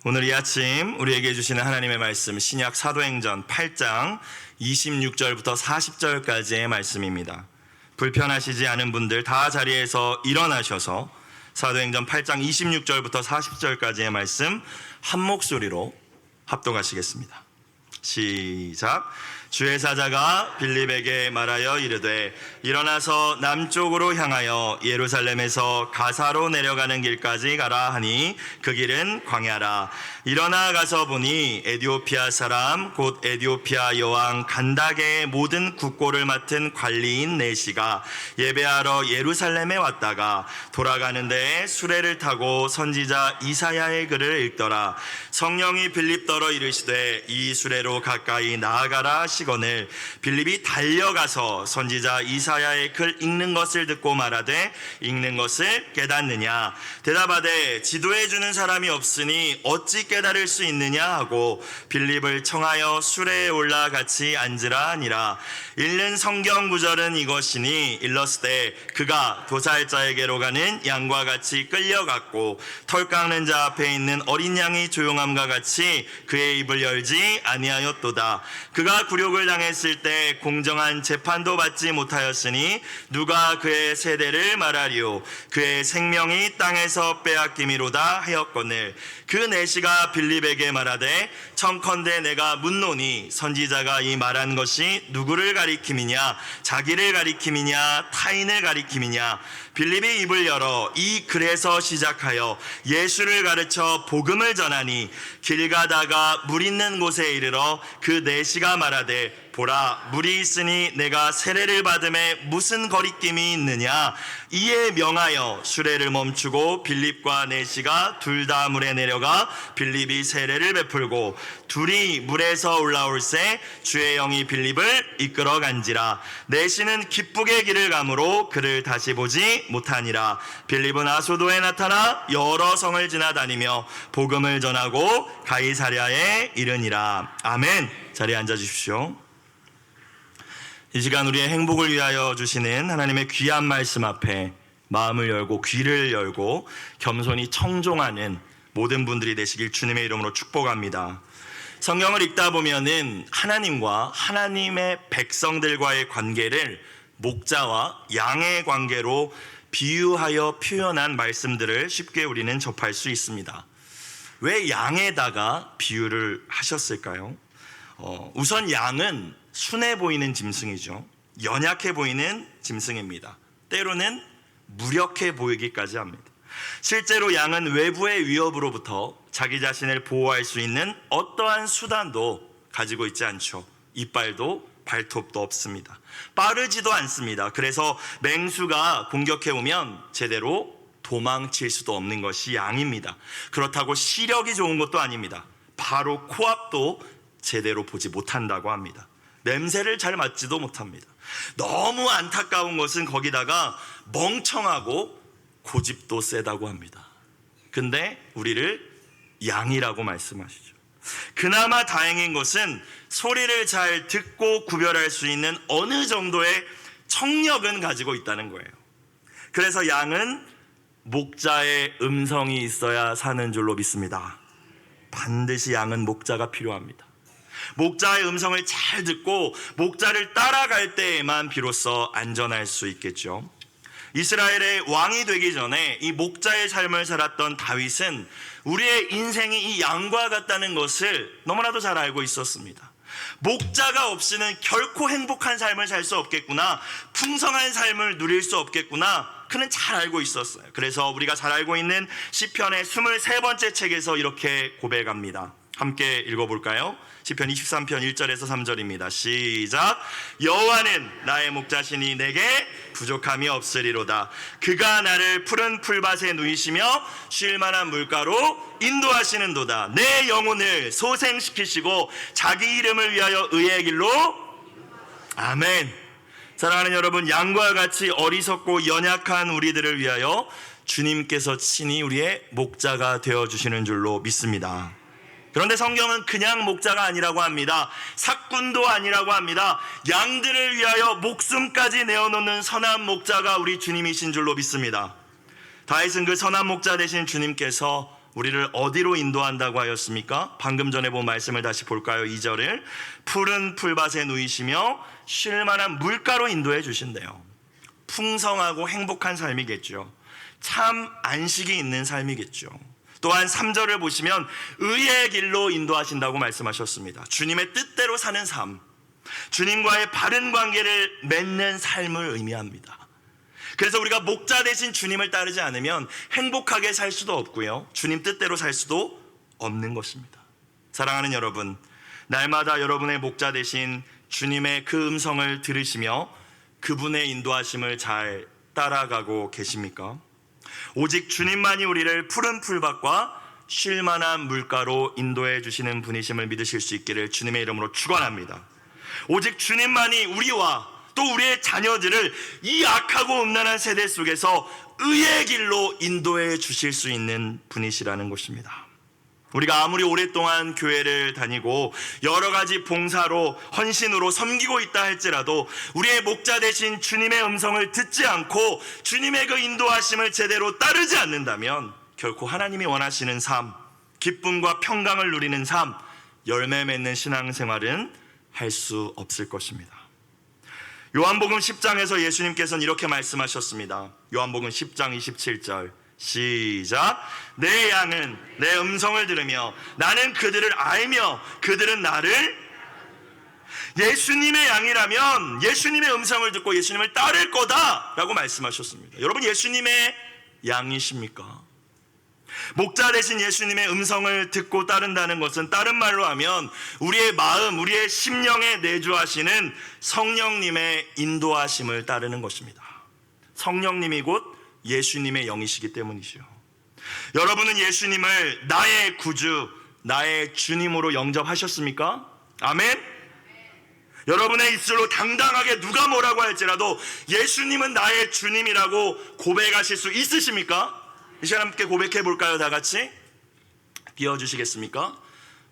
오늘 이 아침 우리에게 주시는 하나님의 말씀, 신약 사도행전 8장 26절부터 40절까지의 말씀입니다. 불편하시지 않은 분들 다 자리에서 일어나셔서 사도행전 8장 26절부터 40절까지의 말씀 한 목소리로 합독하시겠습니다. 시작. 주의 사자가 빌립에게 말하여 이르되 일어나서 남쪽으로 향하여 예루살렘에서 가사로 내려가는 길까지 가라 하니 그 길은 광야라. 일어나 가서 보니 에디오피아 사람 곧 에디오피아 여왕 간다게의 모든 국고를 맡은 관리인 네시가 예배하러 예루살렘에 왔다가 돌아가는 데에 수레를 타고 선지자 이사야의 글을 읽더라. 성령이 빌립더러 이르시되 이 수레로 가까이 나아가라 시거늘 빌립이 달려가서 선지자 이사야의 글 읽는 것을 듣고 말하되 읽는 것을 깨닫느냐. 대답하되 지도해 주는 사람이 없으니 어찌 깨달을 수 있느냐 하고 빌립을 청하여 수레에 올라 같이 앉으라 하니라. 읽는 성경 구절은 이것이니 일렀을 그가 도살자에게로 가는 양과 같이 끌려갔고 털 깎는 자 앞에 있는 어린 양이 조용함과 같이 그의 입을 열지 아니하였도다. 그가 굴욕을 당했을 때 공정한 재판도 받지 못하였으니 누가 그의 세대를 말하리요. 그의 생명이 땅에서 빼앗김이로다 하였거늘. 그 내시가 빌립에게 말하되 청컨대 내가 묻노니 선지자가 이 말한 것이 누구를 가리킴이냐, 자기를 가리킴이냐, 타인을 가리킴이냐. 빌립이 입을 열어 이 글에서 시작하여 예수를 가르쳐 복음을 전하니 길 가다가 물 있는 곳에 이르러 그 내시가 말하되 보라 물이 있으니 내가 세례를 받음에 무슨 거리낌이 있느냐. 이에 명하여 수레를 멈추고 빌립과 내시가 둘 다 물에 내려가 빌립이 세례를 베풀고 둘이 물에서 올라올새 주의 영이 빌립을 이끌어 간지라. 내시는 기쁘게 길을 가므로 그를 다시 보지 못하니라. 빌립은 아소도에 나타나 여러 성을 지나다니며 복음을 전하고 가이사랴에 이르니라. 아멘. 자리에 앉아 주십시오. 이 시간 우리의 행복을 위하여 주시는 하나님의 귀한 말씀 앞에 마음을 열고 귀를 열고 겸손히 청종하는 모든 분들이 되시길 주님의 이름으로 축복합니다. 성경을 읽다 보면은 하나님과 하나님의 백성들과의 관계를 목자와 양의 관계로 비유하여 표현한 말씀들을 쉽게 우리는 접할 수 있습니다. 왜 양에다가 비유를 하셨을까요? 우선 양은 순해 보이는 짐승이죠. 연약해 보이는 짐승입니다. 때로는 무력해 보이기까지 합니다. 실제로 양은 외부의 위협으로부터 자기 자신을 보호할 수 있는 어떠한 수단도 가지고 있지 않죠. 이빨도 발톱도 없습니다. 빠르지도 않습니다. 그래서 맹수가 공격해 오면 제대로 도망칠 수도 없는 것이 양입니다. 그렇다고 시력이 좋은 것도 아닙니다. 바로 코앞도 제대로 보지 못한다고 합니다. 냄새를 잘 맡지도 못합니다. 너무 안타까운 것은 거기다가 멍청하고 고집도 세다고 합니다. 근데 우리를 양이라고 말씀하시죠. 그나마 다행인 것은 소리를 잘 듣고 구별할 수 있는 어느 정도의 청력은 가지고 있다는 거예요. 그래서 양은 목자의 음성이 있어야 사는 줄로 믿습니다. 반드시 양은 목자가 필요합니다. 목자의 음성을 잘 듣고 목자를 따라갈 때에만 비로소 안전할 수 있겠죠. 이스라엘의 왕이 되기 전에 이 목자의 삶을 살았던 다윗은 우리의 인생이 이 양과 같다는 것을 너무나도 잘 알고 있었습니다. 목자가 없이는 결코 행복한 삶을 살 수 없겠구나, 풍성한 삶을 누릴 수 없겠구나, 그는 잘 알고 있었어요. 그래서 우리가 잘 알고 있는 시편의 23번째 책에서 이렇게 고백합니다. 함께 읽어볼까요? 시편 23편 1절에서 3절입니다. 시작. 여호와는 나의 목자시니 내게 부족함이 없으리로다. 그가 나를 푸른 풀밭에 누이시며 쉴 만한 물가로 인도하시는도다. 내 영혼을 소생시키시고 자기 이름을 위하여 의의 길로. 아멘. 사랑하는 여러분, 양과 같이 어리석고 연약한 우리들을 위하여 주님께서 친히 우리의 목자가 되어주시는 줄로 믿습니다. 그런데 성경은 그냥 목자가 아니라고 합니다. 삭군도 아니라고 합니다. 양들을 위하여 목숨까지 내어놓는 선한 목자가 우리 주님이신 줄로 믿습니다. 다윗은 그 선한 목자 되신 주님께서 우리를 어디로 인도한다고 하였습니까? 방금 전에 본 말씀을 다시 볼까요? 2절을 푸른 풀밭에 누이시며 쉴 만한 물가로 인도해 주신대요. 풍성하고 행복한 삶이겠죠. 참 안식이 있는 삶이겠죠. 또한 3절을 보시면 의의 길로 인도하신다고 말씀하셨습니다. 주님의 뜻대로 사는 삶, 주님과의 바른 관계를 맺는 삶을 의미합니다. 그래서 우리가 목자 대신 주님을 따르지 않으면 행복하게 살 수도 없고요, 주님 뜻대로 살 수도 없는 것입니다. 사랑하는 여러분, 날마다 여러분의 목자 대신 주님의 그 음성을 들으시며 그분의 인도하심을 잘 따라가고 계십니까? 오직 주님만이 우리를 푸른 풀밭과 쉴 만한 물가로 인도해 주시는 분이심을 믿으실 수 있기를 주님의 이름으로 축원합니다. 오직 주님만이 우리와 또 우리의 자녀들을 이 악하고 음란한 세대 속에서 의의 길로 인도해 주실 수 있는 분이시라는 것입니다. 우리가 아무리 오랫동안 교회를 다니고 여러 가지 봉사로 헌신으로 섬기고 있다 할지라도 우리의 목자 되신 주님의 음성을 듣지 않고 주님의 그 인도하심을 제대로 따르지 않는다면 결코 하나님이 원하시는 삶, 기쁨과 평강을 누리는 삶, 열매 맺는 신앙생활은 할 수 없을 것입니다. 요한복음 10장에서 예수님께서는 이렇게 말씀하셨습니다. 요한복음 10장 27절 시작. 내 양은 내 음성을 들으며 나는 그들을 알며 그들은 나를. 예수님의 양이라면 예수님의 음성을 듣고 예수님을 따를 거다라고 말씀하셨습니다. 여러분, 예수님의 양이십니까? 목자 대신 예수님의 음성을 듣고 따른다는 것은 다른 말로 하면 우리의 마음, 우리의 심령에 내주하시는 성령님의 인도하심을 따르는 것입니다. 성령님이 곧 예수님의 영이시기 때문이죠. 여러분은 예수님을 나의 구주, 나의 주님으로 영접하셨습니까? 아멘? 여러분의 입술로 당당하게 누가 뭐라고 할지라도 예수님은 나의 주님이라고 고백하실 수 있으십니까? 이 시간 함께 고백해 볼까요? 다 같이 띄워주시겠습니까?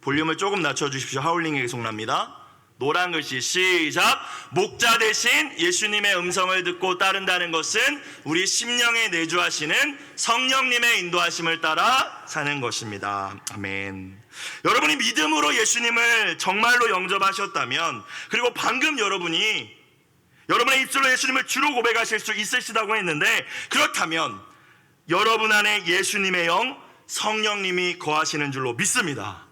볼륨을 조금 낮춰주십시오. 하울링이 계속 납니다. 노란 글씨 시작. 목자 대신 예수님의 음성을 듣고 따른다는 것은 우리 심령에 내주하시는 성령님의 인도하심을 따라 사는 것입니다. 아멘. 여러분이 믿음으로 예수님을 정말로 영접하셨다면, 그리고 방금 여러분의 입술로 예수님을 주로 고백하실 수 있으시다고 했는데, 그렇다면 여러분 안에 예수님의 영, 성령님이 거하시는 줄로 믿습니다.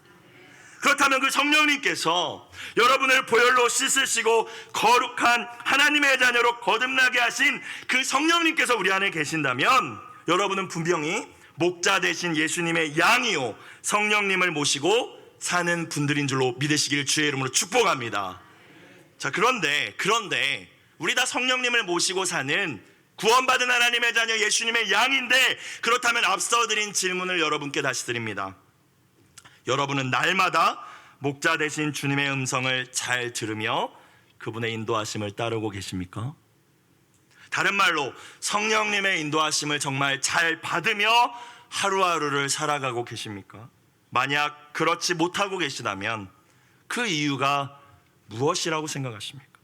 그렇다면 그 성령님께서 여러분을 보혈로 씻으시고 거룩한 하나님의 자녀로 거듭나게 하신 그 성령님께서 우리 안에 계신다면 여러분은 분명히 목자 되신 예수님의 양이요 성령님을 모시고 사는 분들인 줄로 믿으시길 주의 이름으로 축복합니다. 자, 그런데 우리 다 성령님을 모시고 사는 구원받은 하나님의 자녀 예수님의 양인데, 그렇다면 앞서 드린 질문을 여러분께 다시 드립니다. 여러분은 날마다 목자 되신 주님의 음성을 잘 들으며 그분의 인도하심을 따르고 계십니까? 다른 말로 성령님의 인도하심을 정말 잘 받으며 하루하루를 살아가고 계십니까? 만약 그렇지 못하고 계시다면 그 이유가 무엇이라고 생각하십니까?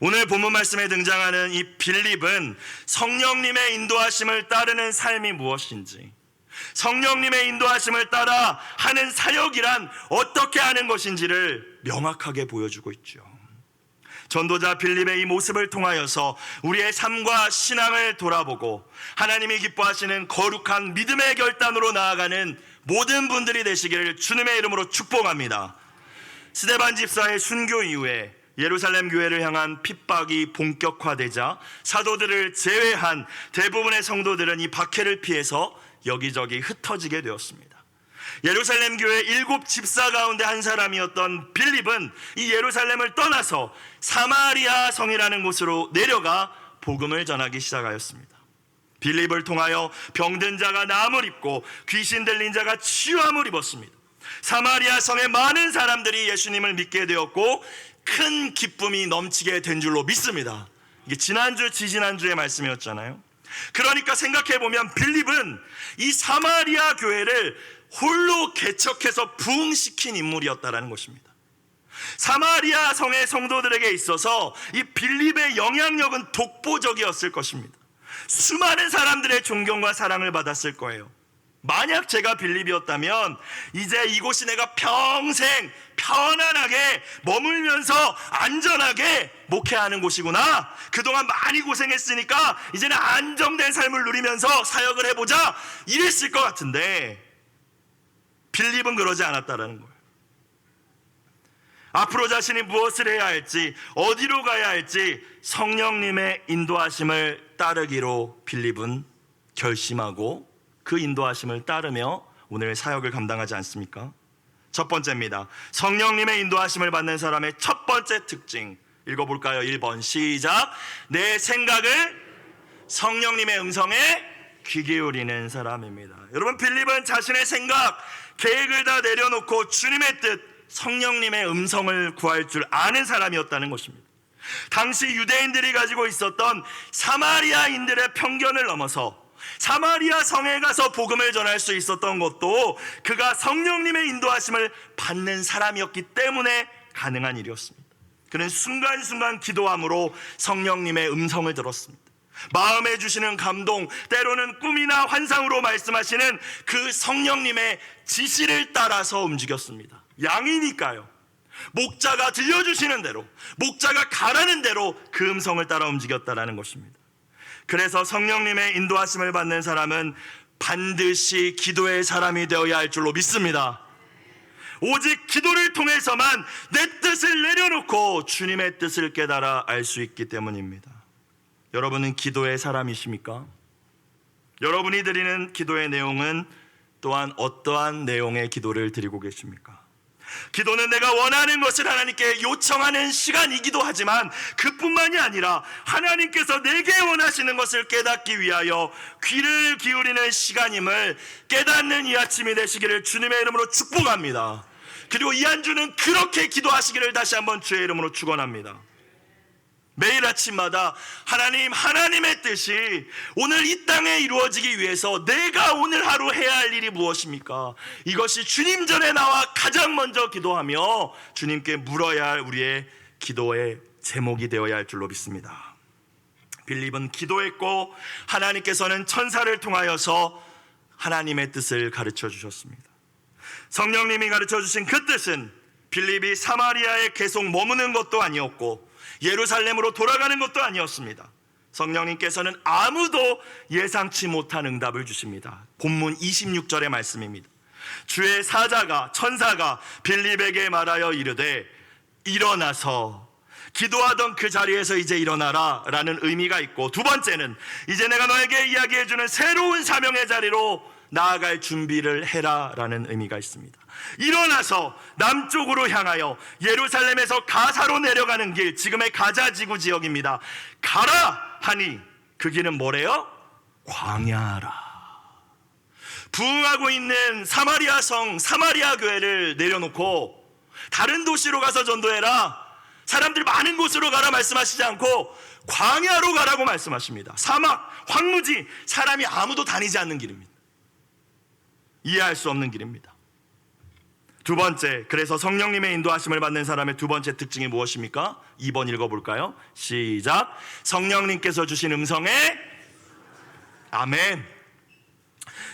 오늘 본문 말씀에 등장하는 이 빌립은 성령님의 인도하심을 따르는 삶이 무엇인지, 성령님의 인도하심을 따라 하는 사역이란 어떻게 하는 것인지를 명확하게 보여주고 있죠. 전도자 빌립의 이 모습을 통하여서 우리의 삶과 신앙을 돌아보고 하나님이 기뻐하시는 거룩한 믿음의 결단으로 나아가는 모든 분들이 되시기를 주님의 이름으로 축복합니다. 스데반 집사의 순교 이후에 예루살렘 교회를 향한 핍박이 본격화되자 사도들을 제외한 대부분의 성도들은 이 박해를 피해서 여기저기 흩어지게 되었습니다. 예루살렘 교회 7 집사 가운데 한 사람이었던 빌립은 이 예루살렘을 떠나서 사마리아 성이라는 곳으로 내려가 복음을 전하기 시작하였습니다. 빌립을 통하여 병든 자가 나음을 입고 귀신 들린 자가 치유함을 입었습니다. 사마리아 성의 많은 사람들이 예수님을 믿게 되었고 큰 기쁨이 넘치게 된 줄로 믿습니다. 이게 지지난주의 말씀이었잖아요. 그러니까 생각해보면 빌립은 이 사마리아 교회를 홀로 개척해서 부흥시킨 인물이었다는 것입니다. 사마리아 성의 성도들에게 있어서 이 빌립의 영향력은 독보적이었을 것입니다. 수많은 사람들의 존경과 사랑을 받았을 거예요. 만약 제가 빌립이었다면 이제 이곳이 내가 평생 편안하게 머물면서 안전하게 목회하는 곳이구나, 그동안 많이 고생했으니까 이제는 안정된 삶을 누리면서 사역을 해보자, 이랬을 것 같은데 빌립은 그러지 않았다라는 거예요. 앞으로 자신이 무엇을 해야 할지, 어디로 가야 할지 성령님의 인도하심을 따르기로 빌립은 결심하고 그 인도하심을 따르며 오늘 사역을 감당하지 않습니까? 첫 번째입니다. 성령님의 인도하심을 받는 사람의 첫 번째 특징 읽어볼까요? 1번 시작. 내 생각을 성령님의 음성에 귀 기울이는 사람입니다. 여러분, 빌립은 자신의 생각, 계획을 다 내려놓고 주님의 뜻, 성령님의 음성을 구할 줄 아는 사람이었다는 것입니다. 당시 유대인들이 가지고 있었던 사마리아인들의 편견을 넘어서 사마리아 성에 가서 복음을 전할 수 있었던 것도 그가 성령님의 인도하심을 받는 사람이었기 때문에 가능한 일이었습니다. 그는 순간순간 기도함으로 성령님의 음성을 들었습니다. 마음에 주시는 감동, 때로는 꿈이나 환상으로 말씀하시는 그 성령님의 지시를 따라서 움직였습니다. 양이니까요. 목자가 들려주시는 대로, 목자가 가라는 대로 그 음성을 따라 움직였다라는 것입니다. 그래서 성령님의 인도하심을 받는 사람은 반드시 기도의 사람이 되어야 할 줄로 믿습니다. 오직 기도를 통해서만 내 뜻을 내려놓고 주님의 뜻을 깨달아 알 수 있기 때문입니다. 여러분은 기도의 사람이십니까? 여러분이 드리는 기도의 내용은 또한 어떠한 내용의 기도를 드리고 계십니까? 기도는 내가 원하는 것을 하나님께 요청하는 시간이기도 하지만 그뿐만이 아니라 하나님께서 내게 원하시는 것을 깨닫기 위하여 귀를 기울이는 시간임을 깨닫는 이 아침이 되시기를 주님의 이름으로 축복합니다. 그리고 이 한 주는 그렇게 기도하시기를 다시 한번 주의 이름으로 축원합니다. 매일 아침마다 하나님의 뜻이 오늘 이 땅에 이루어지기 위해서 내가 오늘 하루 해야 할 일이 무엇입니까? 이것이 주님 전에 나와 가장 먼저 기도하며 주님께 물어야 할 우리의 기도의 제목이 되어야 할 줄로 믿습니다. 빌립은 기도했고 하나님께서는 천사를 통하여서 하나님의 뜻을 가르쳐 주셨습니다. 성령님이 가르쳐 주신 그 뜻은 빌립이 사마리아에 계속 머무는 것도 아니었고 예루살렘으로 돌아가는 것도 아니었습니다. 성령님께서는 아무도 예상치 못한 응답을 주십니다. 본문 26절의 말씀입니다. 주의 사자가, 천사가 빌립에게 말하여 이르되 일어나서 기도하던 그 자리에서 이제 일어나라 라는 의미가 있고, 두 번째는 이제 내가 너에게 이야기해주는 새로운 사명의 자리로 나아갈 준비를 해라 라는 의미가 있습니다. 일어나서 남쪽으로 향하여 예루살렘에서 가사로 내려가는 길, 지금의 가자 지구 지역입니다. 가라 하니 그 길은 뭐래요? 광야라. 부흥하고 있는 사마리아 성, 사마리아 교회를 내려놓고 다른 도시로 가서 전도해라, 사람들 많은 곳으로 가라 말씀하시지 않고 광야로 가라고 말씀하십니다. 사막, 황무지, 사람이 아무도 다니지 않는 길입니다. 이해할 수 없는 길입니다. 두 번째, 그래서 성령님의 인도하심을 받는 사람의 두 번째 특징이 무엇입니까? 2번 읽어볼까요? 시작. 성령님께서 주신 음성에 아멘.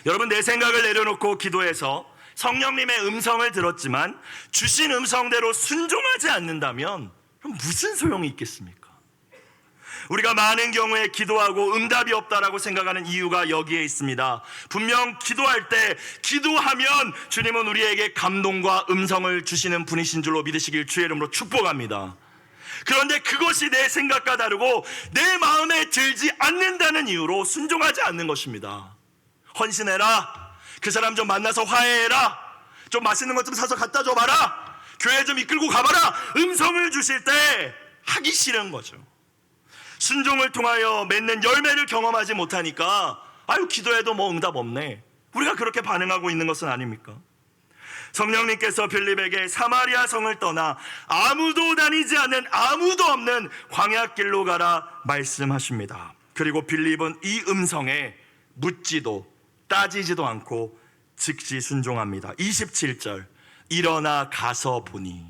여러분, 내 생각을 내려놓고 기도해서 성령님의 음성을 들었지만 주신 음성대로 순종하지 않는다면 그럼 무슨 소용이 있겠습니까? 우리가 많은 경우에 기도하고 응답이 없다라고 생각하는 이유가 여기에 있습니다. 분명 기도할 때, 기도하면 주님은 우리에게 감동과 음성을 주시는 분이신 줄로 믿으시길 주의 이름으로 축복합니다. 그런데 그것이 내 생각과 다르고 내 마음에 들지 않는다는 이유로 순종하지 않는 것입니다. 헌신해라, 그 사람 좀 만나서 화해해라, 좀 맛있는 것 좀 사서 갖다 줘봐라, 교회 좀 이끌고 가봐라, 음성을 주실 때 하기 싫은 거죠. 순종을 통하여 맺는 열매를 경험하지 못하니까 아유, 기도해도 뭐 응답 없네, 우리가 그렇게 반응하고 있는 것은 아닙니까? 성령님께서 빌립에게 사마리아 성을 떠나 아무도 다니지 않는, 아무도 없는 광야길로 가라 말씀하십니다. 그리고 빌립은 이 음성에 묻지도 따지지도 않고 즉시 순종합니다. 27절, 일어나 가서 보니.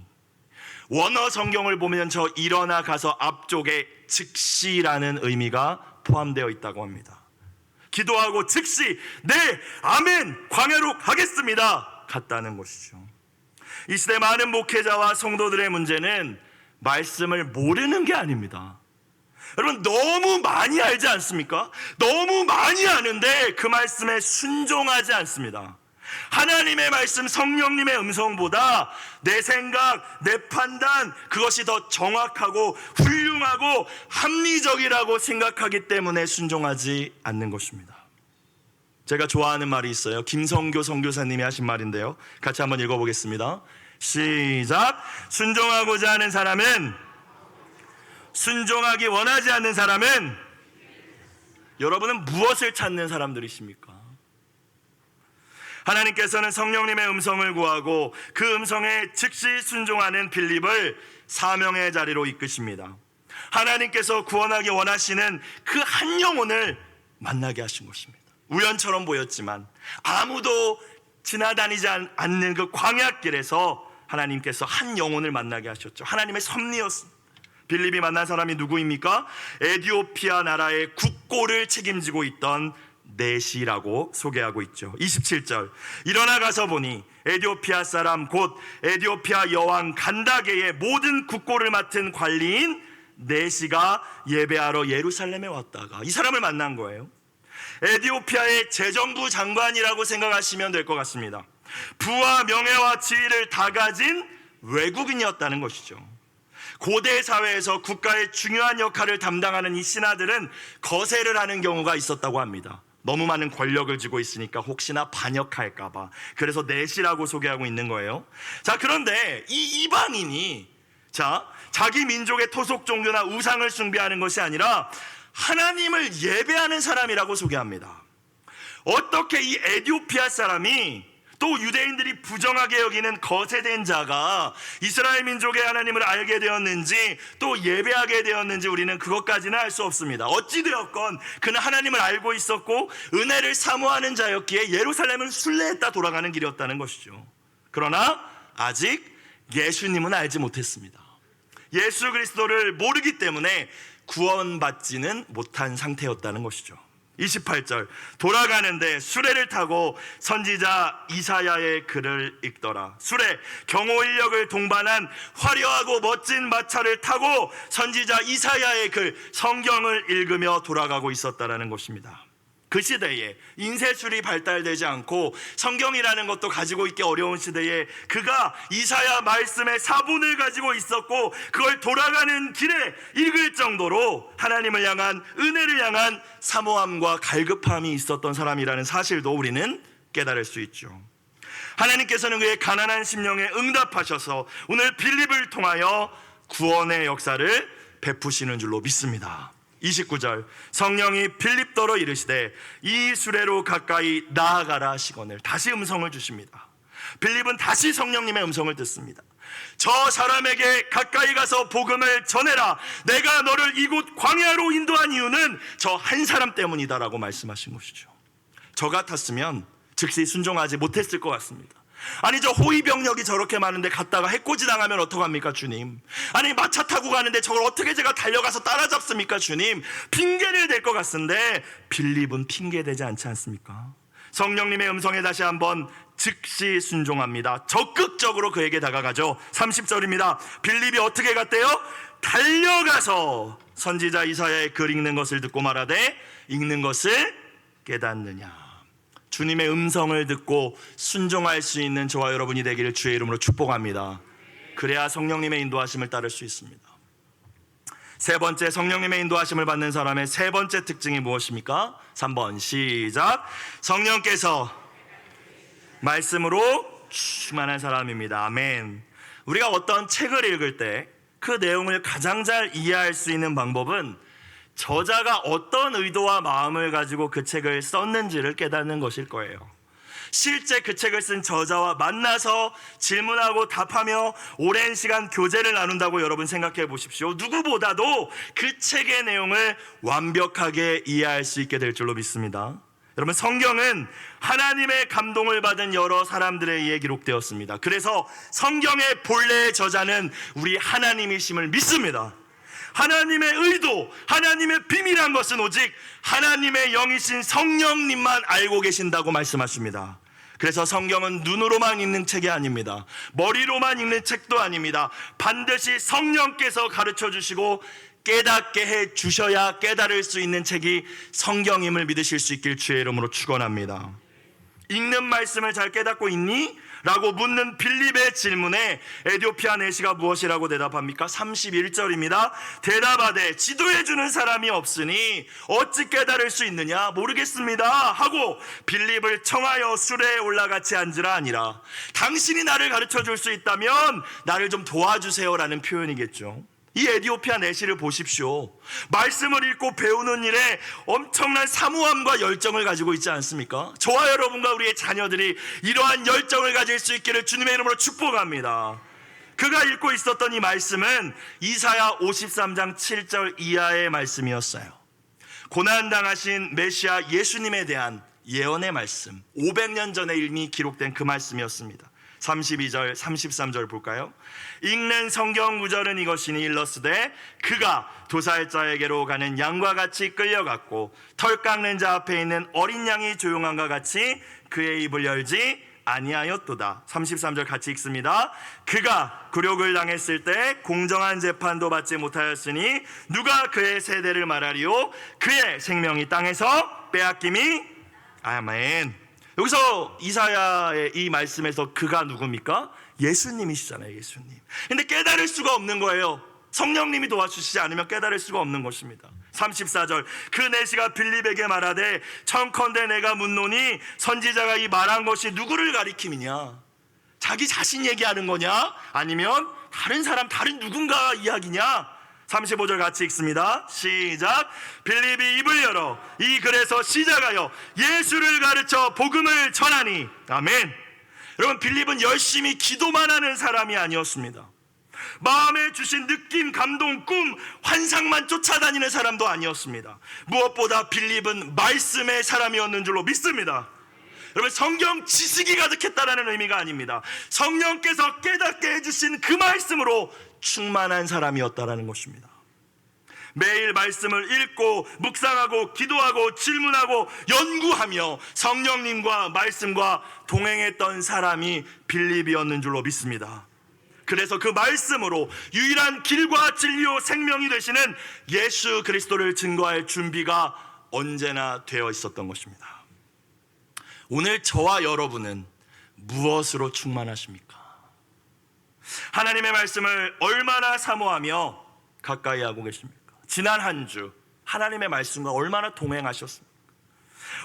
원어 성경을 보면 저 일어나 가서 앞쪽에 즉시라는 의미가 포함되어 있다고 합니다. 기도하고 즉시 네 아멘 광야로 가겠습니다 갔다는 것이죠. 이 시대 많은 목회자와 성도들의 문제는 말씀을 모르는 게 아닙니다. 여러분 너무 많이 알지 않습니까? 너무 많이 아는데 그 말씀에 순종하지 않습니다. 하나님의 말씀, 성령님의 음성보다 내 생각, 내 판단, 그것이 더 정확하고 훌륭하고 합리적이라고 생각하기 때문에 순종하지 않는 것입니다. 제가 좋아하는 말이 있어요. 김성교 선교사님이 하신 말인데요, 같이 한번 읽어보겠습니다. 시작. 순종하고자 하는 사람은, 순종하기 원하지 않는 사람은, 여러분은 무엇을 찾는 사람들이십니까? 하나님께서는 성령님의 음성을 구하고 그 음성에 즉시 순종하는 빌립을 사명의 자리로 이끄십니다. 하나님께서 구원하기 원하시는 그 한 영혼을 만나게 하신 것입니다. 우연처럼 보였지만 아무도 지나다니지 않는 그 광야길에서 하나님께서 한 영혼을 만나게 하셨죠. 하나님의 섭리였습니다. 빌립이 만난 사람이 누구입니까? 에티오피아 나라의 국고를 책임지고 있던 네시라고 소개하고 있죠. 27절. 일어나 가서 보니 에티오피아 사람 곧 에티오피아 여왕 간다게의 모든 국고를 맡은 관리인 네시가 예배하러 예루살렘에 왔다가 이 사람을 만난 거예요. 에티오피아의 재정부 장관이라고 생각하시면 될 것 같습니다. 부와 명예와 지위를 다 가진 외국인이었다는 것이죠. 고대 사회에서 국가의 중요한 역할을 담당하는 이 신하들은 거세를 하는 경우가 있었다고 합니다. 너무 많은 권력을 쥐고 있으니까 혹시나 반역할까봐. 그래서 넷이라고 소개하고 있는 거예요. 자, 그런데 이 이방인이 자기 민족의 토속 종교나 우상을 숭배하는 것이 아니라 하나님을 예배하는 사람이라고 소개합니다. 어떻게 이 에티오피아 사람이, 또 유대인들이 부정하게 여기는 거세된 자가 이스라엘 민족의 하나님을 알게 되었는지 또 예배하게 되었는지 우리는 그것까지는 알 수 없습니다. 어찌되었건 그는 하나님을 알고 있었고 은혜를 사모하는 자였기에 예루살렘을 순례했다 돌아가는 길이었다는 것이죠. 그러나 아직 예수님은 알지 못했습니다. 예수 그리스도를 모르기 때문에 구원받지는 못한 상태였다는 것이죠. 28절. 돌아가는데 수레를 타고 선지자 이사야의 글을 읽더라. 수레, 경호인력을 동반한 화려하고 멋진 마차를 타고 선지자 이사야의 글, 성경을 읽으며 돌아가고 있었다는 것입니다. 그 시대에 인쇄술이 발달되지 않고 성경이라는 것도 가지고 있기 어려운 시대에 그가 이사야 말씀의 사본을 가지고 있었고 그걸 돌아가는 길에 읽을 정도로 하나님을 향한, 은혜를 향한 사모함과 갈급함이 있었던 사람이라는 사실도 우리는 깨달을 수 있죠. 하나님께서는 그의 가난한 심령에 응답하셔서 오늘 빌립을 통하여 구원의 역사를 베푸시는 줄로 믿습니다. 29절. 성령이 빌립더러 이르시되 이 수레로 가까이 나아가라 하시거늘. 다시 음성을 주십니다. 빌립은 다시 성령님의 음성을 듣습니다. 저 사람에게 가까이 가서 복음을 전해라. 내가 너를 이곳 광야로 인도한 이유는 저 한 사람 때문이다 라고 말씀하신 것이죠. 저 같았으면 즉시 순종하지 못했을 것 같습니다. 아니, 저 호위병력이 저렇게 많은데 갔다가 해코지 당하면 어떡합니까 주님? 아니, 마차 타고 가는데 저걸 어떻게 제가 달려가서 따라잡습니까 주님? 핑계를 댈 것 같은데 빌립은 핑계대지 않지 않습니까? 성령님의 음성에 다시 한번 즉시 순종합니다. 적극적으로 그에게 다가가죠. 30절입니다. 빌립이 어떻게 갔대요? 달려가서 선지자 이사야의 글 읽는 것을 듣고 말하되 읽는 것을 깨닫느냐. 주님의 음성을 듣고 순종할 수 있는 저와 여러분이 되기를 주의 이름으로 축복합니다. 그래야 성령님의 인도하심을 따를 수 있습니다. 세 번째, 성령님의 인도하심을 받는 사람의 세 번째 특징이 무엇입니까? 3번 시작. 성령께서 말씀으로 충만한 사람입니다. 아멘. 우리가 어떤 책을 읽을 때 그 내용을 가장 잘 이해할 수 있는 방법은 저자가 어떤 의도와 마음을 가지고 그 책을 썼는지를 깨닫는 것일 거예요. 실제 그 책을 쓴 저자와 만나서 질문하고 답하며 오랜 시간 교제를 나눈다고 여러분 생각해 보십시오. 누구보다도 그 책의 내용을 완벽하게 이해할 수 있게 될 줄로 믿습니다. 여러분, 성경은 하나님의 감동을 받은 여러 사람들에 의해 기록되었습니다. 그래서 성경의 본래의 저자는 우리 하나님이심을 믿습니다. 하나님의 의도, 하나님의 비밀한 것은 오직 하나님의 영이신 성령님만 알고 계신다고 말씀하십니다. 그래서 성경은 눈으로만 읽는 책이 아닙니다. 머리로만 읽는 책도 아닙니다. 반드시 성령께서 가르쳐 주시고 깨닫게 해 주셔야 깨달을 수 있는 책이 성경임을 믿으실 수 있길 주의 이름으로 축원합니다. 읽는 말씀을 잘 깨닫고 있니? 라고 묻는 빌립의 질문에 에디오피아 내시가 무엇이라고 대답합니까? 31절입니다. 대답하되 지도해 주는 사람이 없으니 어찌 깨달을 수 있느냐? 모르겠습니다 하고 빌립을 청하여 수레에 올라같이 앉으라 하니라. 당신이 나를 가르쳐 줄 수 있다면 나를 좀 도와주세요 라는 표현이겠죠. 이 에디오피아 내시를 보십시오. 말씀을 읽고 배우는 일에 엄청난 사모함과 열정을 가지고 있지 않습니까? 저와 여러분과 우리의 자녀들이 이러한 열정을 가질 수 있기를 주님의 이름으로 축복합니다. 그가 읽고 있었던 이 말씀은 이사야 53장 7절 이하의 말씀이었어요. 고난당하신 메시아 예수님에 대한 예언의 말씀, 500년 전에 이미 기록된 그 말씀이었습니다. 32절 33절 볼까요? 읽는 성경 구절은 이것이니 일러스되 그가 도살자에게로 가는 양과 같이 끌려갔고 털 깎는 자 앞에 있는 어린 양이 조용함과 같이 그의 입을 열지 아니하였도다. 33절 같이 읽습니다. 그가 굴욕을 당했을 때 공정한 재판도 받지 못하였으니 누가 그의 세대를 말하리요? 그의 생명이 땅에서 빼앗김이 아멘. 여기서 이사야의 이 말씀에서 그가 누굽니까? 예수님이시잖아요. 예수님. 근데 깨달을 수가 없는 거예요. 성령님이 도와주시지 않으면 깨달을 수가 없는 것입니다. 34절 그 내시가 빌립에게 말하되 청컨대 내가 묻노니 선지자가 이 말한 것이 누구를 가리킴이냐? 자기 자신 얘기하는 거냐? 아니면 다른 사람, 다른 누군가 이야기냐? 35절 같이 읽습니다. 시작. 빌립이 입을 열어 이 글에서 시작하여 예수를 가르쳐 복음을 전하니. 아멘. 여러분, 빌립은 열심히 기도만 하는 사람이 아니었습니다. 마음에 주신 느낌, 감동, 꿈, 환상만 쫓아다니는 사람도 아니었습니다. 무엇보다 빌립은 말씀의 사람이었는 줄로 믿습니다. 여러분, 성경 지식이 가득했다는 의미가 아닙니다. 성령께서 깨닫게 해주신 그 말씀으로 충만한 사람이었다는 것입니다. 매일 말씀을 읽고 묵상하고 기도하고 질문하고 연구하며 성령님과 말씀과 동행했던 사람이 빌립이었는 줄로 믿습니다. 그래서 그 말씀으로 유일한 길과 진리요 생명이 되시는 예수 그리스도를 증거할 준비가 언제나 되어 있었던 것입니다. 오늘 저와 여러분은 무엇으로 충만하십니까? 하나님의 말씀을 얼마나 사모하며 가까이 하고 계십니까? 지난 한 주 하나님의 말씀과 얼마나 동행하셨습니까?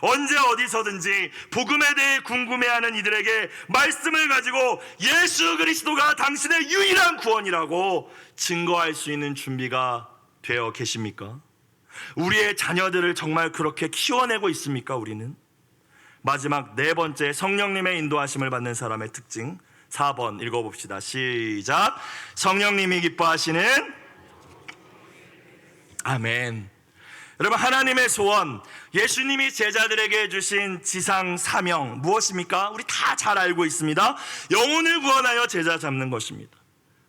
언제 어디서든지 복음에 대해 궁금해하는 이들에게 말씀을 가지고 예수 그리스도가 당신의 유일한 구원이라고 증거할 수 있는 준비가 되어 계십니까? 우리의 자녀들을 정말 그렇게 키워내고 있습니까? 우리는? 마지막 네 번째, 성령님의 인도하심을 받는 사람의 특징 4번 읽어봅시다. 시작. 성령님이 기뻐하시는 아멘. 여러분, 하나님의 소원, 예수님이 제자들에게 주신 지상 사명 무엇입니까? 우리 다 잘 알고 있습니다. 영혼을 구원하여 제자 잡는 것입니다.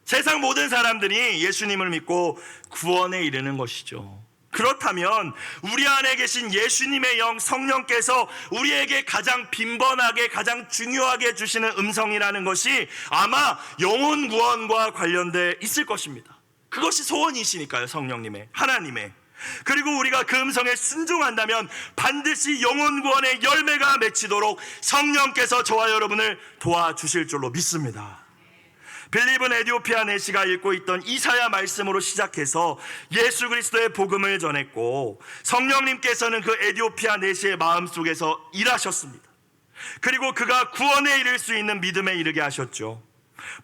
세상 모든 사람들이 예수님을 믿고 구원에 이르는 것이죠. 그렇다면 우리 안에 계신 예수님의 영 성령께서 우리에게 가장 빈번하게 가장 중요하게 주시는 음성이라는 것이 아마 영혼 구원과 관련돼 있을 것입니다. 그것이 소원이시니까요. 성령님의, 하나님의. 그리고 우리가 그 음성에 순종한다면 반드시 영혼 구원의 열매가 맺히도록 성령께서 저와 여러분을 도와주실 줄로 믿습니다. 빌립은 에디오피아 내시가 읽고 있던 이사야 말씀으로 시작해서 예수 그리스도의 복음을 전했고, 성령님께서는 그 에디오피아 내시의 마음속에서 일하셨습니다. 그리고 그가 구원에 이를 수 있는 믿음에 이르게 하셨죠.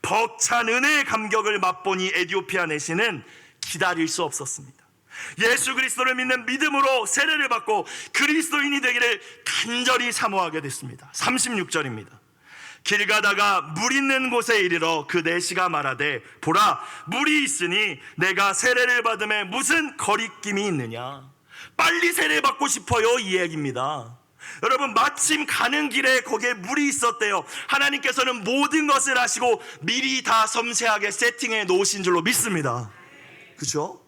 벅찬 은혜의 감격을 맛보니 에디오피아 내시는 기다릴 수 없었습니다. 예수 그리스도를 믿는 믿음으로 세례를 받고 그리스도인이 되기를 간절히 사모하게 됐습니다. 36절입니다. 길 가다가 물 있는 곳에 이르러 그 내시가 말하되 보라, 물이 있으니 내가 세례를 받음에 무슨 거리낌이 있느냐. 빨리 세례 받고 싶어요, 이 얘기입니다. 여러분, 마침 가는 길에 거기에 물이 있었대요. 하나님께서는 모든 것을 하시고 미리 다 섬세하게 세팅해 놓으신 줄로 믿습니다. 그렇죠?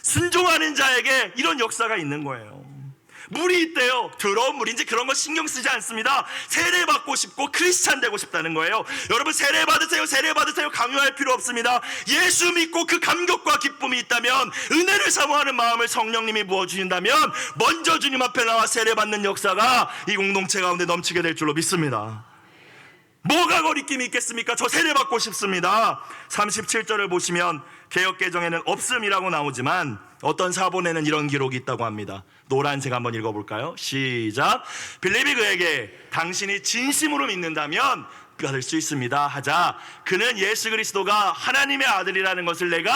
순종하는 자에게 이런 역사가 있는 거예요. 물이 있대요. 더러운 물인지 그런 거 신경 쓰지 않습니다. 세례받고 싶고 크리스찬 되고 싶다는 거예요. 여러분, 세례 받으세요, 세례 받으세요 강요할 필요 없습니다. 예수 믿고 그 감격과 기쁨이 있다면, 은혜를 사모하는 마음을 성령님이 부어주신다면 먼저 주님 앞에 나와 세례받는 역사가 이 공동체 가운데 넘치게 될 줄로 믿습니다. 뭐가 거리낌이 있겠습니까? 저 세례받고 싶습니다. 37절을 보시면 개역개정에는 없음이라고 나오지만 어떤 사본에는 이런 기록이 있다고 합니다. 노란색 한번 읽어볼까요? 시작. 빌립이 그에게 당신이 진심으로 믿는다면 받을 수 있습니다 하자, 그는 예수 그리스도가 하나님의 아들이라는 것을 내가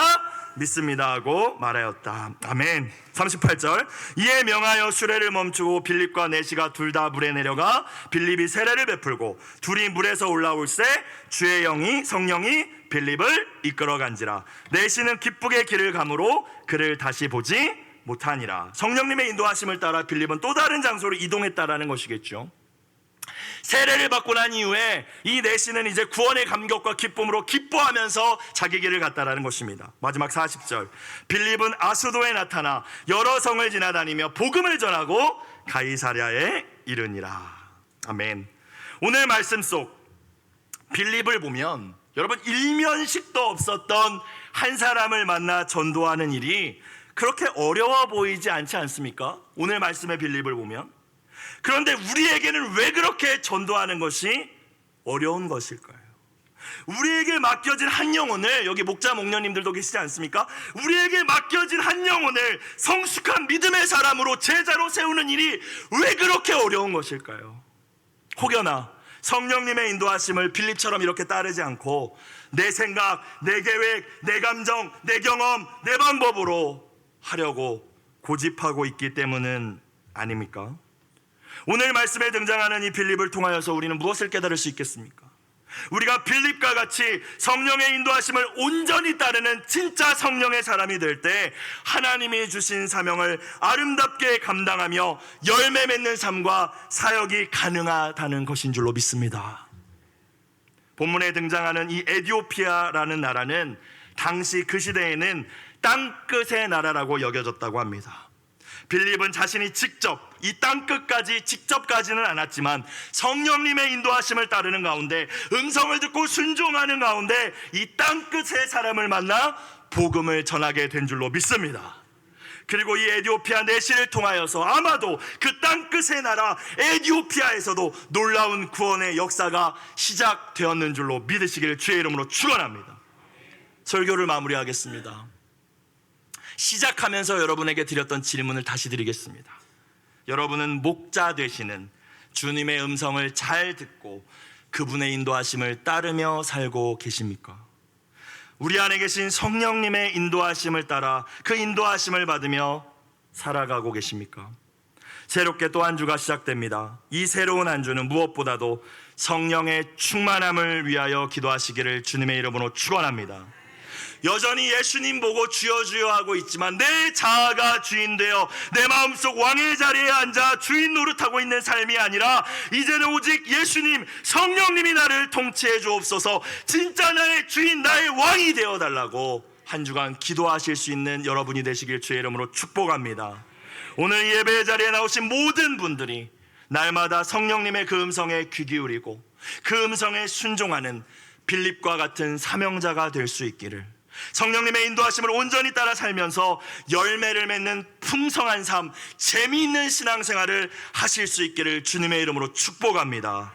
믿습니다 하고 말하였다. 아멘. 38절. 이에 명하여 수레를 멈추고 빌립과 내시가 둘 다 물에 내려가 빌립이 세례를 베풀고 둘이 물에서 올라올새 주의 영이 성령이 빌립을 이끌어간지라. 내시는 기쁘게 길을 가므로 그를 다시 보지 못하니라. 성령님의 인도하심을 따라 빌립은 또 다른 장소로 이동했다라는 것이겠죠. 세례를 받고 난 이후에 이 내시는 이제 구원의 감격과 기쁨으로 기뻐하면서 자기 길을 갔다라는 것입니다. 마지막 40절. 빌립은 아수도에 나타나 여러 성을 지나다니며 복음을 전하고 가이사랴에 이르니라. 아멘. 오늘 말씀 속 빌립을 보면 여러분, 일면식도 없었던 한 사람을 만나 전도하는 일이 그렇게 어려워 보이지 않지 않습니까? 오늘 말씀의 빌립을 보면. 그런데 우리에게는 왜 그렇게 전도하는 것이 어려운 것일까요? 우리에게 맡겨진 한 영혼을, 여기 목자 목녀님들도 계시지 않습니까? 우리에게 맡겨진 한 영혼을 성숙한 믿음의 사람으로 제자로 세우는 일이 왜 그렇게 어려운 것일까요? 혹여나 성령님의 인도하심을 빌립처럼 이렇게 따르지 않고 내 생각, 내 계획, 내 감정, 내 경험, 내 방법으로 하려고 고집하고 있기 때문은 아닙니까? 오늘 말씀에 등장하는 이 빌립을 통하여서 우리는 무엇을 깨달을 수 있겠습니까? 우리가 빌립과 같이 성령의 인도하심을 온전히 따르는 진짜 성령의 사람이 될 때 하나님이 주신 사명을 아름답게 감당하며 열매 맺는 삶과 사역이 가능하다는 것인 줄로 믿습니다. 본문에 등장하는 이 에티오피아라는 나라는 당시 그 시대에는 땅끝의 나라라고 여겨졌다고 합니다. 빌립은 자신이 직접 이 땅끝까지 직접 가지는 않았지만 성령님의 인도하심을 따르는 가운데, 음성을 듣고 순종하는 가운데 이 땅끝의 사람을 만나 복음을 전하게 된 줄로 믿습니다. 그리고 이 에티오피아 내시를 통하여서 아마도 그 땅끝의 나라 에티오피아에서도 놀라운 구원의 역사가 시작되었는 줄로 믿으시기를 주의 이름으로 축원합니다. 설교를 마무리하겠습니다. 시작하면서 여러분에게 드렸던 질문을 다시 드리겠습니다. 여러분은 목자 되시는 주님의 음성을 잘 듣고 그분의 인도하심을 따르며 살고 계십니까? 우리 안에 계신 성령님의 인도하심을 따라 그 인도하심을 받으며 살아가고 계십니까? 새롭게 또 한 주가 시작됩니다. 이 새로운 한 주는 무엇보다도 성령의 충만함을 위하여 기도하시기를 주님의 이름으로 축원합니다. 여전히 예수님 보고 주여 주여 하고 있지만 내 자아가 주인 되어 내 마음속 왕의 자리에 앉아 주인 노릇하고 있는 삶이 아니라 이제는 오직 예수님, 성령님이 나를 통치해 주옵소서, 진짜 나의 주인, 나의 왕이 되어 달라고 한 주간 기도하실 수 있는 여러분이 되시길 주의 이름으로 축복합니다. 오늘 예배 자리에 나오신 모든 분들이 날마다 성령님의 그 음성에 귀 기울이고 그 음성에 순종하는 빌립과 같은 사명자가 될 수 있기를, 성령님의 인도하심을 온전히 따라 살면서 열매를 맺는 풍성한 삶, 재미있는 신앙생활을 하실 수 있기를 주님의 이름으로 축복합니다.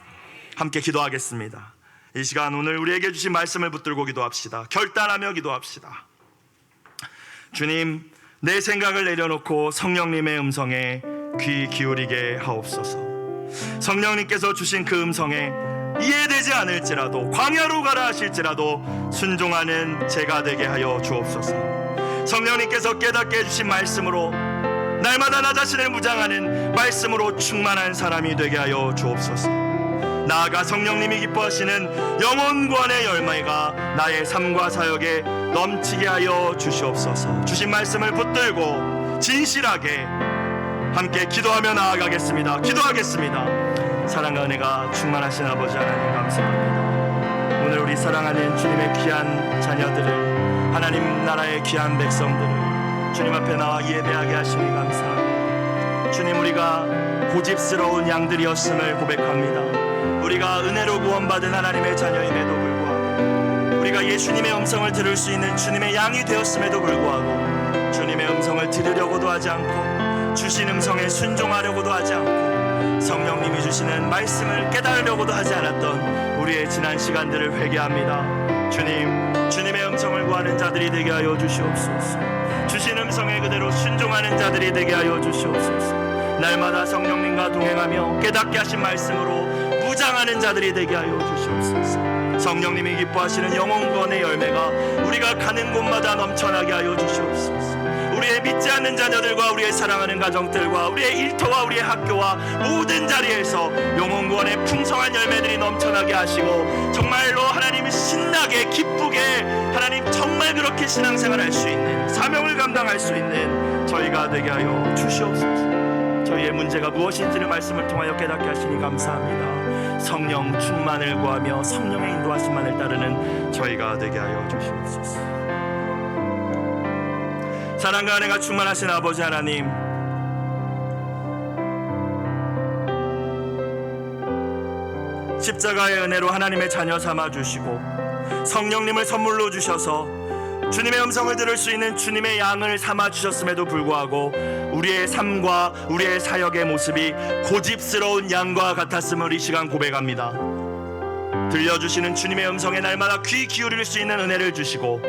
함께 기도하겠습니다. 이 시간 오늘 우리에게 주신 말씀을 붙들고 기도합시다. 결단하며 기도합시다. 주님, 내 생각을 내려놓고 성령님의 음성에 귀 기울이게 하옵소서. 성령님께서 주신 그 음성에 이해되지 않을지라도, 광야로 가라 하실지라도 순종하는 제가 되게 하여 주옵소서. 성령님께서 깨닫게 해주신 말씀으로 날마다 나 자신을 무장하는 말씀으로 충만한 사람이 되게 하여 주옵소서. 나아가 성령님이 기뻐하시는 영혼 구원의 열매가 나의 삶과 사역에 넘치게 하여 주시옵소서. 주신 말씀을 붙들고 진실하게 함께 기도하며 나아가겠습니다. 기도하겠습니다. 사랑과 은혜가 충만하신 아버지 하나님 감사합니다. 오늘 우리 사랑하는 주님의 귀한 자녀들을, 하나님 나라의 귀한 백성들을 주님 앞에 나와 예배하게 하시니 감사합니다. 주님, 우리가 고집스러운 양들이었음을 고백합니다. 우리가 은혜로 구원받은 하나님의 자녀임에도 불구하고, 우리가 예수님의 음성을 들을 수 있는 주님의 양이 되었음에도 불구하고, 주님의 음성을 들으려고도 하지 않고, 주신 음성에 순종하려고도 하지 않고, 성령님이 주시는 말씀을 깨달으려고도 하지 않았던 우리의 지난 시간들을 회개합니다. 주님, 주님의 음성을 구하는 자들이 되게 하여 주시옵소서. 주신 음성에 그대로 순종하는 자들이 되게 하여 주시옵소서. 날마다 성령님과 동행하며 깨닫게 하신 말씀으로 무장하는 자들이 되게 하여 주시옵소서. 성령님이 기뻐하시는 영혼구원의 열매가 우리가 가는 곳마다 넘쳐나게 하여 주시옵소서. 우리의 믿지 않는 자녀들과 우리의 사랑하는 가정들과 우리의 일터와 우리의 학교와 모든 자리에서 영혼구원의 풍성한 열매들이 넘쳐나게 하시고, 정말로 하나님 신나게 기쁘게 하나님 정말 그렇게 신앙생활할 수 있는, 사명을 감당할 수 있는 저희가 되게 하여 주시옵소서. 저희의 문제가 무엇인지를 말씀을 통하여 깨닫게 하시니 감사합니다. 성령 충만을 구하며 성령의 인도하심만을 따르는 저희가 되게 하여 주시옵소서. 사랑과 은혜가 충만하신 아버지 하나님, 십자가의 은혜로 하나님의 자녀 삼아 주시고 성령님을 선물로 주셔서 주님의 음성을 들을 수 있는 주님의 양을 삼아 주셨음에도 불구하고 우리의 삶과 우리의 사역의 모습이 고집스러운 양과 같았음을 이 시간 고백합니다. 들려주시는 주님의 음성에 날마다 귀 기울일 수 있는 은혜를 주시고,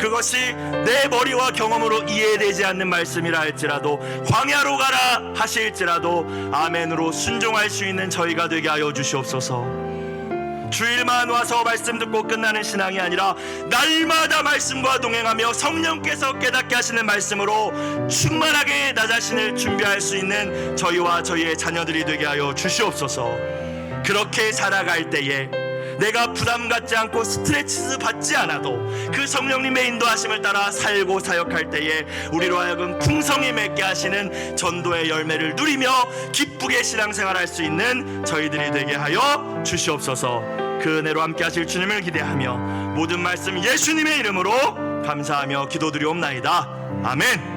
그것이 내 머리와 경험으로 이해되지 않는 말씀이라 할지라도, 광야로 가라 하실지라도 아멘으로 순종할 수 있는 저희가 되게 하여 주시옵소서. 주일만 와서 말씀 듣고 끝나는 신앙이 아니라 날마다 말씀과 동행하며 성령께서 깨닫게 하시는 말씀으로 충만하게 나 자신을 준비할 수 있는 저희와 저희의 자녀들이 되게 하여 주시옵소서. 그렇게 살아갈 때에 내가 부담 갖지 않고 스트레스 받지 않아도 그 성령님의 인도하심을 따라 살고 사역할 때에 우리로 하여금 풍성히 맺게 하시는 전도의 열매를 누리며 기쁘게 신앙생활할 수 있는 저희들이 되게 하여 주시옵소서. 그 은혜로 함께 하실 주님을 기대하며 모든 말씀 예수님의 이름으로 감사하며 기도드리옵나이다. 아멘.